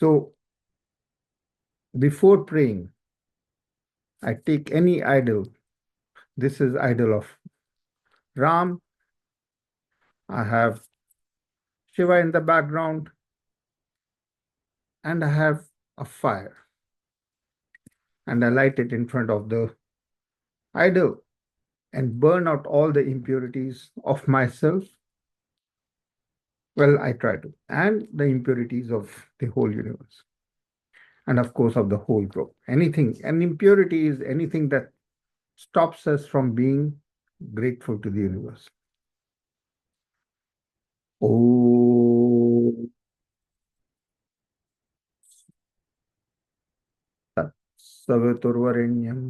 So before praying, I take any idol. This is idol of Ram. I have Shiva in the background, and I have a fire, and I light it in front of the idol and burn out all the impurities of myself. Well, I try to, and the impurities of the whole universe, and of course of the whole group. Anything, and impurity is anything that stops us from being grateful to the universe. Oh, सवितुर्वरेण्यं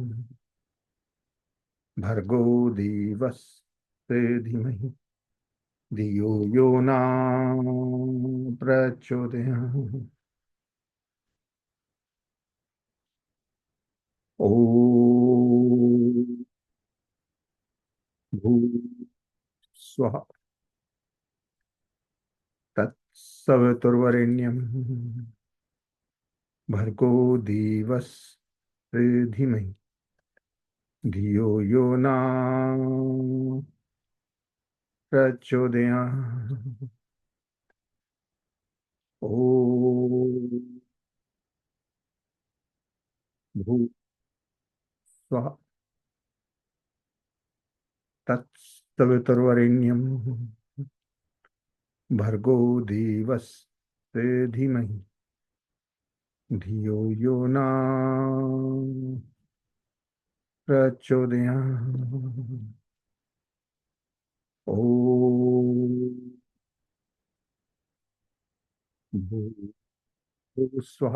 भर्गो देवस्य धीमहि धियो यो न प्रचोदयात्। ॐ भूस्वः तत्सवितुर्वरेण्यं भर्गो देवस्य धीमहि धियो यो न प्रचोदयात्। ॐ भूस्वः तत्सवितुर्वरेण्यं भर्गो देवस्य धीमहि धियो यो न प्रचोदयात्। ॐ भूस्वः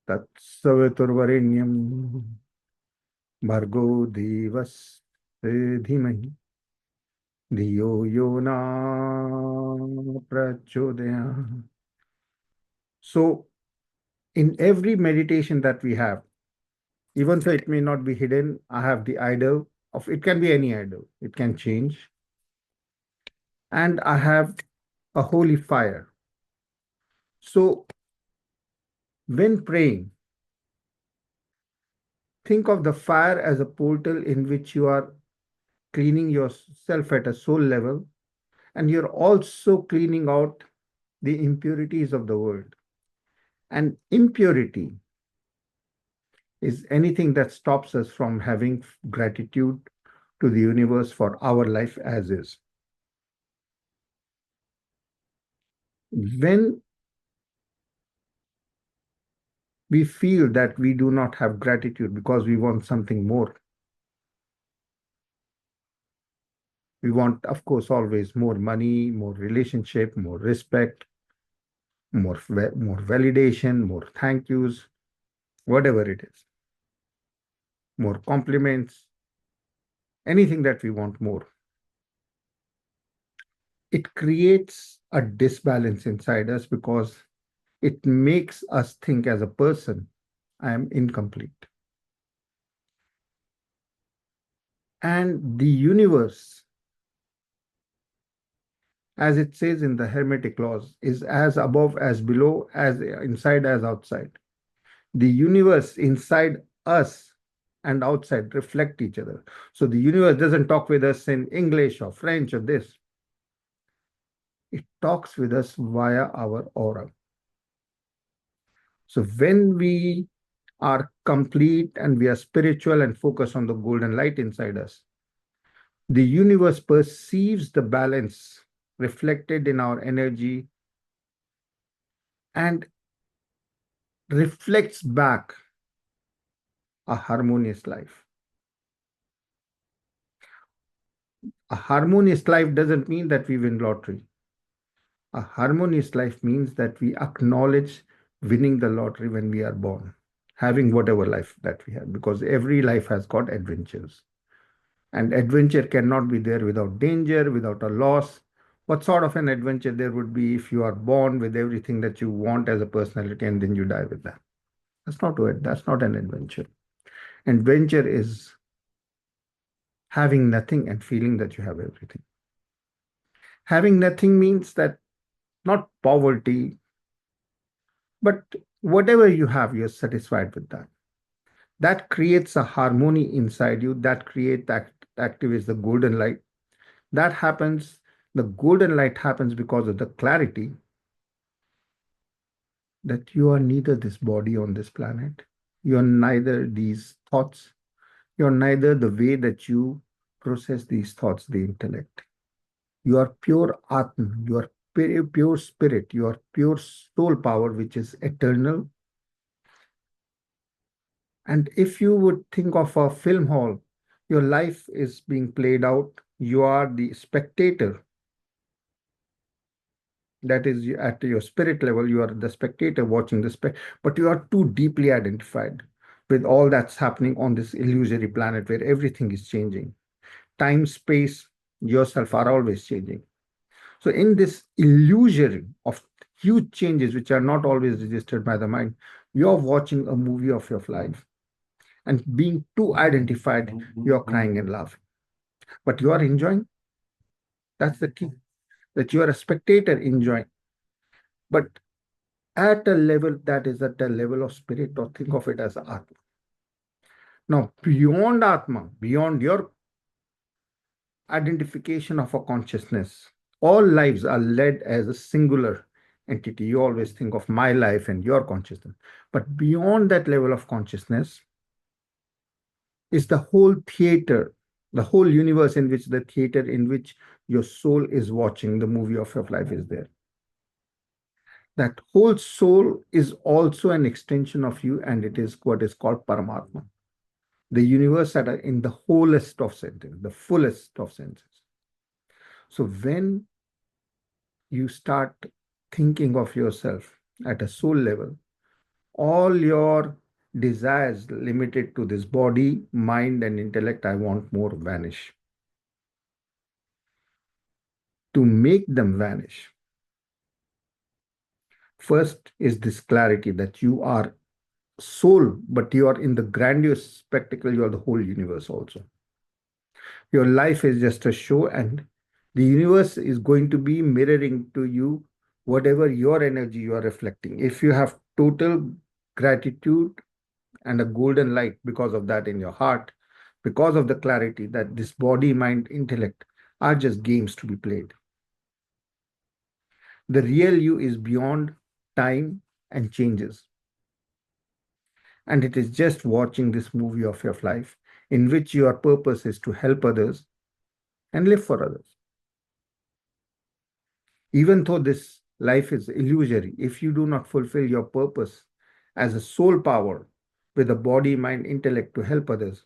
तत्सवितुर्वरेण्यं भर्गो देवस्य धीमहि धियो यो न प्रचोदयात्. So, in every meditation that we have, even though it may not be hidden, I have the idol of it can be any idol, it can change. And I have a holy fire. So, when praying, think of the fire as a portal in which you are cleaning yourself at a soul level, and you're also cleaning out the impurities of the world. And impurity is anything that stops us from having gratitude to the universe for our life as is. When we feel that we do not have gratitude because we want something more, we want, of course, always more money, more relationship, more respect, more validation, more thank yous, whatever it is, more compliments, anything that we want more. It creates a disbalance inside us because it makes us think as a person, I am incomplete. And the universe, as it says in the Hermetic laws, is as above as below, as inside as outside. The universe inside us and outside reflect each other. So the universe doesn't talk with us in English or French or this. It talks with us via our aura. So when we are complete and we are spiritual and focus on the golden light inside us, the universe perceives the balance reflected in our energy and reflects back a harmonious life. A harmonious life doesn't mean that we win lottery. A harmonious life means that we acknowledge winning the lottery when we are born, having whatever life that we have, because every life has got adventures. And adventure cannot be there without danger, without a loss. What sort of an adventure there would be if you are born with everything that you want as a personality and then you die with that? That's not it. That's not an adventure. Adventure is having nothing and feeling that you have everything. Having nothing means that not poverty, But whatever you have, you're satisfied with that. That creates a harmony inside you. That creates that activates the golden light. That happens. The golden light happens because of the clarity that you are neither this body on this planet. You are neither these thoughts. You are neither the way that you process these thoughts, the intellect. You are pure Atman. You are pure spirit. You are pure soul power, which is eternal. And if you would think of a film hall, your life is being played out. You are the spectator. That is, at your spirit level, you are the spectator watching the but you are too deeply identified with all that's happening on this illusory planet where everything is changing. Time, space, yourself are always changing. So, in this illusory of huge changes, which are not always registered by the mind, you're watching a movie of your life. And being too identified, you're crying and laughing. But you are enjoying. That's the key. That you are a spectator enjoying. But at a level that is at a level of spirit, or think of it as Atma. Now, beyond Atma, beyond your identification of a consciousness, all lives are led as a singular entity. You always think of my life and your consciousness. But beyond that level of consciousness is the whole theater, the whole universe in which the theater in which your soul is watching the movie of your life is there. That whole soul is also an extension of you, and it is what is called parmatma, the universe that are in the wholest of senses, the fullest of senses. So when you start thinking of yourself at a soul level, all your desires limited to this body, mind, and intellect, I want more, vanish. To make them vanish, first is this clarity that you are soul, but you are in the grandiose spectacle, you are the whole universe also. Your life is just a show, and the universe is going to be mirroring to you whatever your energy you are reflecting. If you have total gratitude and a golden light because of that in your heart, because of the clarity that this body, mind, intellect are just games to be played. The real you is beyond time and changes. And it is just watching this movie of your life in which your purpose is to help others and live for others. Even though this life is illusory, if you do not fulfill your purpose as a soul power with a body, mind, intellect to help others,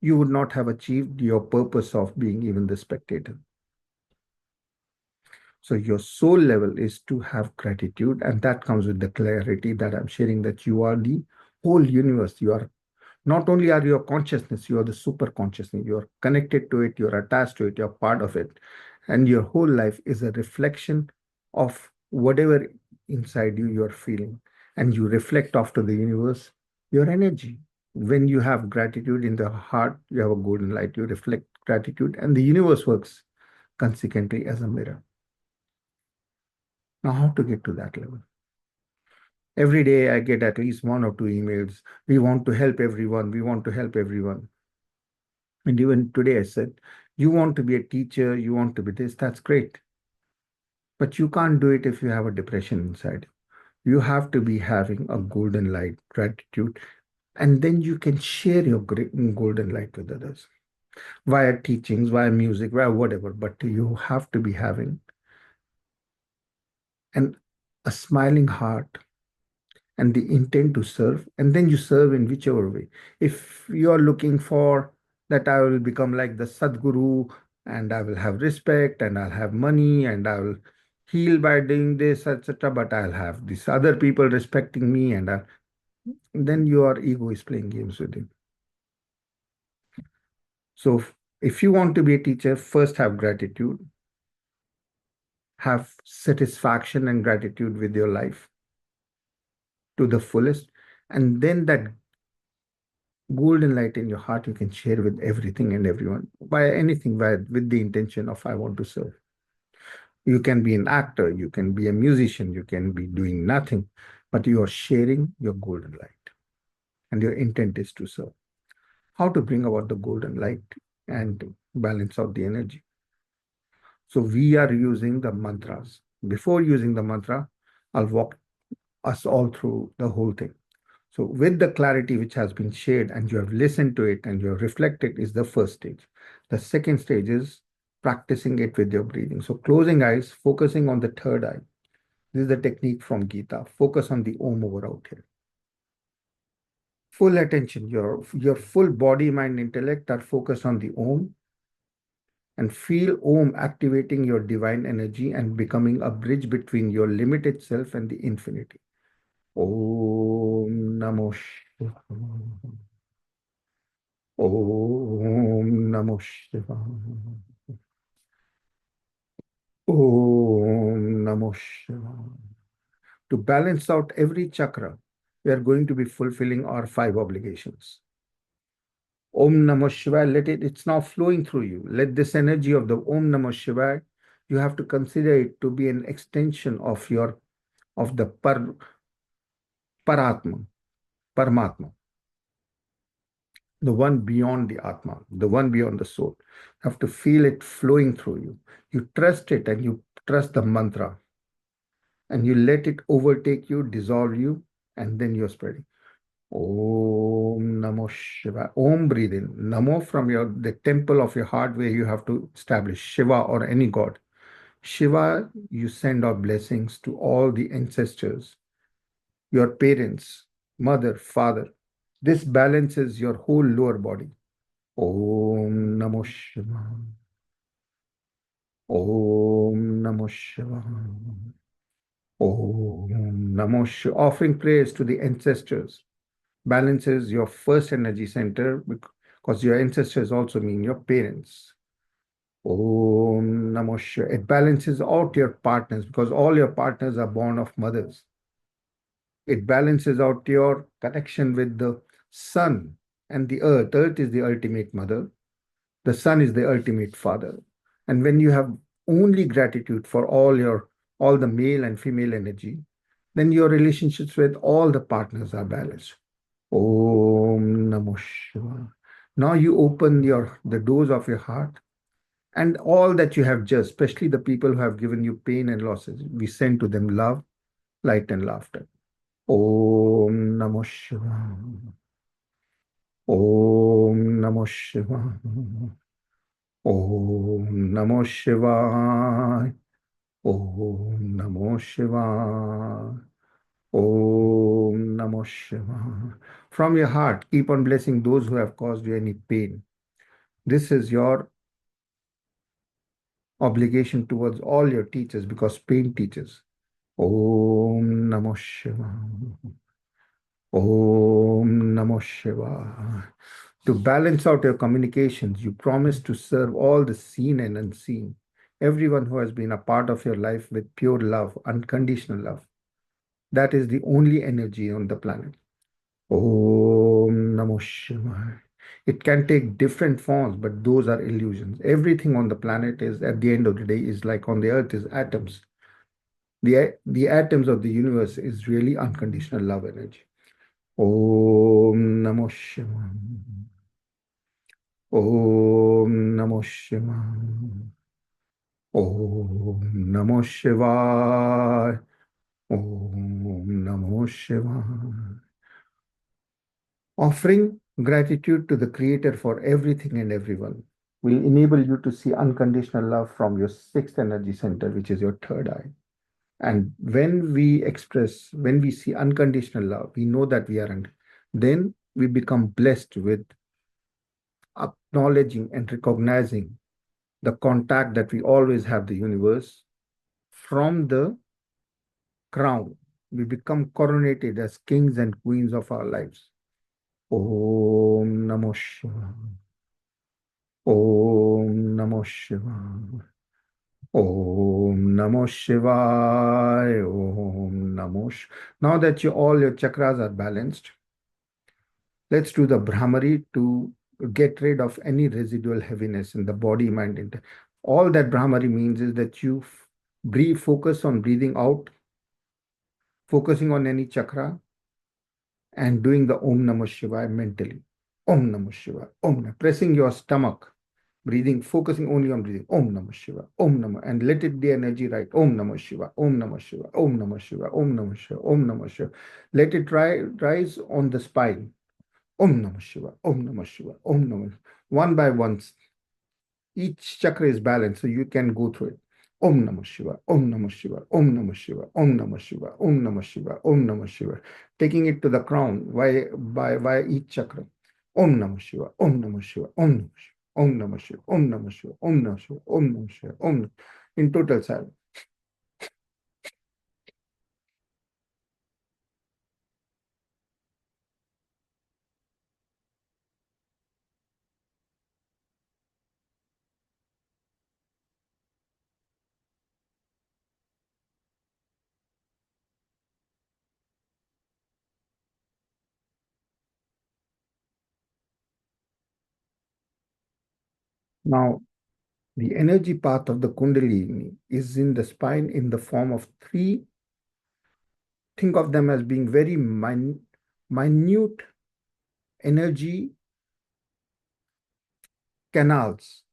you would not have achieved your purpose of being even the spectator. So your soul level is to have gratitude, and that comes with the clarity that I'm sharing, that you are the whole universe. You are not only are you a consciousness, you are the super consciousness. You are connected to it, you're attached to it, you're part of it. And your whole life is a reflection of whatever inside you you're feeling. And you reflect off to the universe your energy. When you have gratitude in the heart, you have a golden light, you reflect gratitude, and the universe works consequently as a mirror. Now, how to get to that level? Every day I get at least one or two emails. We want to help everyone. We want to help everyone. And even today I said, you want to be a teacher, you want to be this, that's great. But you can't do it if you have a depression inside. You have to be having a golden light, gratitude, and then you can share your golden light with others via teachings, via music, via whatever. But you have to be having an, a smiling heart and the intent to serve, and then you serve in whichever way. If you are looking for that, I will become like the Sadguru, and I will have respect, and I'll have money, and I will heal by doing this, etc. But I'll have these other people respecting me, and then your ego is playing games with you. So if you want to be a teacher, first have gratitude, have satisfaction and gratitude with your life to the fullest, and then that golden light in your heart you can share with everything and everyone by anything, with the intention of I want to serve. You can be an actor, you can be a musician, you can be doing nothing, but you are sharing your golden light and your intent is to serve. How to bring about the golden light and balance out the energy? So we are using the mantras. Before using the mantra, I'll walk us all through the whole thing. So, with the clarity which has been shared and you have listened to it and you have reflected, is the first stage. The second stage is practicing it with your breathing. So, closing eyes, focusing on the third eye. This is the technique from Gita. Focus on the Om over out here. Full attention, your full body, mind, intellect are focused on the Om, and feel Om activating your divine energy and becoming a bridge between your limited self and the infinity. Om Namo Shivaya. Om Namo Shivaya. Om Namo Shivaya. To balance out every chakra, we are going to be fulfilling our five obligations. Om Namo Shivaya, it's now flowing through you. Let this energy of the Om Namo Shivaya, you have to consider it to be an extension of of the Paratma, Parmatma, the one beyond the Atma, the one beyond the soul. You have to feel it flowing through you. You trust it and you trust the mantra and you let it overtake you, dissolve you, and then you're spreading. Om Namo Shiva. Om, breathe in. Namo from the temple of your heart where you have to establish Shiva or any god. Shiva, you send out blessings to all the ancestors, your parents, mother, father. This balances your whole lower body. Om Namo Shiva. Om Namo Shiva. Om Namo Shiva. Offering prayers to the ancestors balances your first energy center because your ancestors also mean your parents. Om Namo Shiva. It balances out your partners because all your partners are born of mothers. It balances out your connection with the sun and the earth. Earth is the ultimate mother. The sun is the ultimate father. And when you have only gratitude for all the male and female energy, then your relationships with all the partners are balanced. Om Namo Shivaya. Now you open the doors of your heart and all that you have just, especially the people who have given you pain and losses, we send to them love, light, and laughter. Om Namo Shivaya. Om Namo Shivaya. Om Namo Shivaya. Om Namo Shivaya. Om Namo Shivaya. From your heart, keep on blessing those who have caused you any pain. This is your obligation towards all your teachers because pain teaches. Om Namo Shivaya. Om Namo Shivaya. To balance out your communications, you promise to serve all the seen and unseen, everyone who has been a part of your life with pure love, unconditional love. That is the only energy on the planet. Om Namo Shivaya. It can take different forms, but those are illusions. Everything on the planet is, at the end of the day, is like on the earth is atoms. The atoms of the universe is really unconditional love energy. Om Namo Shivaya. Om Namo Shivaya. Om Namo Shivaya. Om Namo Shivaya. Offering gratitude to the Creator for everything and everyone will enable you to see unconditional love from your sixth energy center, which is your third eye. And when we see unconditional love, we know that we aren't. Then we become blessed with acknowledging and recognizing the contact that we always have the universe from the crown. We become coronated as kings and queens of our lives. Om Namo Shivaya. Om Namo Shivaya. Om Namo Shivaya. Om Namo Now that all your chakras are balanced, let's do the Brahmari to get rid of any residual heaviness in the body, mind, and all that Brahmari means is that you Breathe, focus on breathing out, focusing on any chakra, and doing the Om Namah Shivaya mentally. Om Namah Shivaya, Om Namah, pressing your stomach, breathing, focusing only on breathing. Om Namah Shivaya, Om Namah, and let it the energy right. Om Namah Shivaya, Om Namah Shivaya, Om Namah Shivaya, Om Namah Shivaya, Om Namah Shivaya. Let it rise on the spine. Om Namah Shivaya, Om Namah Shivaya, Om Namah. One by one, each chakra is balanced, so you can go through it. Om Namah Shiva, Om Namah Shiva, Om Namah Shiva, Om Namah Shiva, Om Namah Shiva, Om Namah Shiva. Taking it to the crown by each chakra. Om Namah Shiva, Om Namah Shiva, Om Namah Shiva, Om Namah Shiva, Om Namah Shiva, Om Namah Shiva, Om Namah Shiva, Om Namah. In total silence. Now, the energy path of the Kundalini is in the spine in the form of three. Think of them as being very minute energy canals.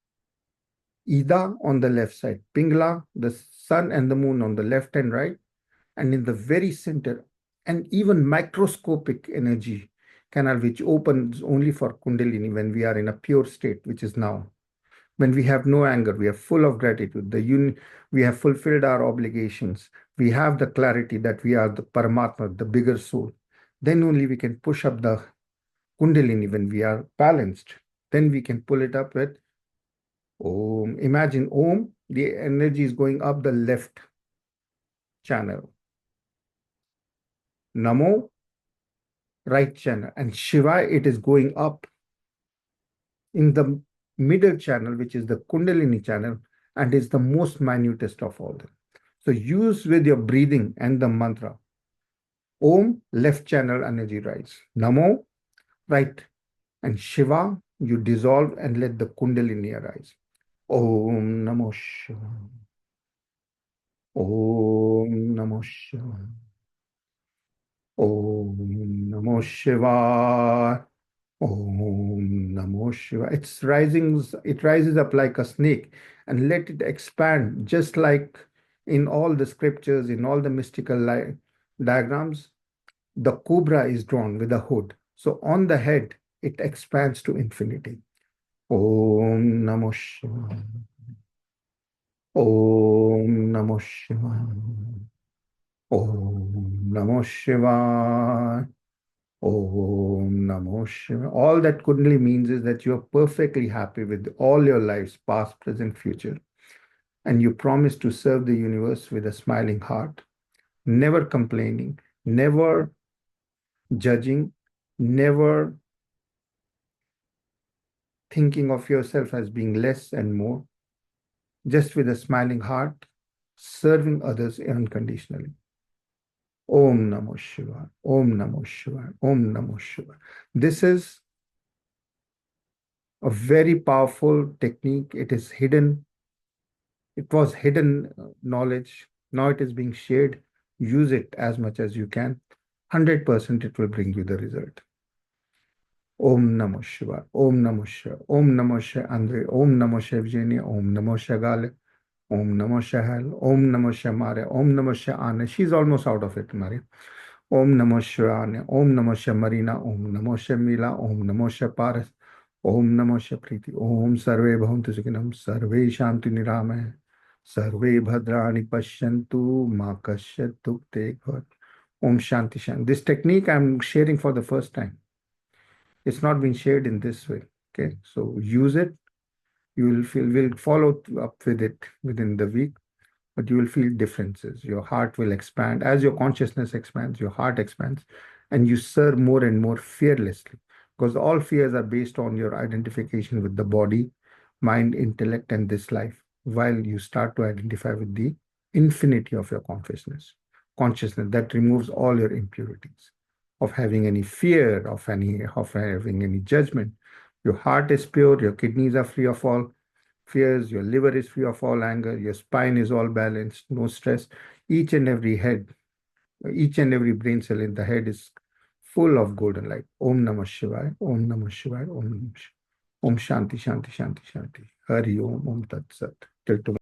Ida on the left side, Pingla, the sun and the moon on the left and right, and in the very center, and even microscopic energy canal, which opens only for Kundalini when we are in a pure state, which is now. When we have no anger, we are full of gratitude. We have fulfilled our obligations. We have the clarity that we are the parmatma, the bigger soul. Then only we can push up the Kundalini when we are balanced. Then we can pull it up with Om. Imagine Om, the energy is going up the left channel. Namo, right channel. And Shiva, it is going up in the middle channel, which is the Kundalini channel, and is the most minutest of all them. So use with your breathing and the mantra. Om, left channel energy rise. Namo, right. And Shiva, you dissolve and let the Kundalini arise. Om Namo Shiva. Om Namo Shiva. Om Namo Shiva. Om Namo Shiva. It rises up like a snake and let it expand, just like in all the scriptures, in all the mystical diagrams, the cobra is drawn with a hood. So on the head, it expands to infinity. Om Namo Shiva. Om Namo Shiva. Om Namo Shiva. Om Namo Shiva. All that Kundali means is that you're perfectly happy with all your lives, past, present, future. And you promise to serve the universe with a smiling heart, never complaining, never judging, never thinking of yourself as being less and more, just with a smiling heart, serving others unconditionally. Om Namo Shiva. Om Namo Shiva. Om Namo Shiva. This is a very powerful technique. It is hidden. It was hidden knowledge. Now it is being shared. Use it as much as you can. 100% it will bring you the result. Om Namo Shiva. Om Namo Shiva. Om Namo Shiva Andre. Om Namo Shiva Virginia. Om Namo Shiva Gale. Om Namo Shahal, Om Namo Shamare, Om Namo Shane. She's almost out of it, Mari. Om Namo Shivane, Om Namo Shamarina, Om Namo Shamila, Om Namo Shaparas, Om Namo Shapriti, Om Sarve Bhavantu Sukhinam, Sarve Shanti Nirame, Sarve Bhadrani Pashyantu, Ma Kashyat Dukte Bhavat. Om Shanti Shanti. This technique I'm sharing for the first time. It's not been shared in this way. Okay, so use it. You will follow up with it within the week, but you will feel differences. Your heart will expand. As your consciousness expands, your heart expands, and you serve more and more fearlessly, because all fears are based on your identification with the body, mind, intellect, and this life, while you start to identify with the infinity of your consciousness that removes all your impurities of having any fear, of having any judgment. Your heart is pure, your kidneys are free of all fears, your liver is free of all anger, your spine is all balanced, no stress. Each and every head, each and every brain cell in the head is full of golden light. Om Namah Shivaya, Om Namah Shivaya, Om Namah Shivaya. Om Shanti, Shanti, Shanti, Shanti. Hari Om, Om Tat Sat. Till tomorrow.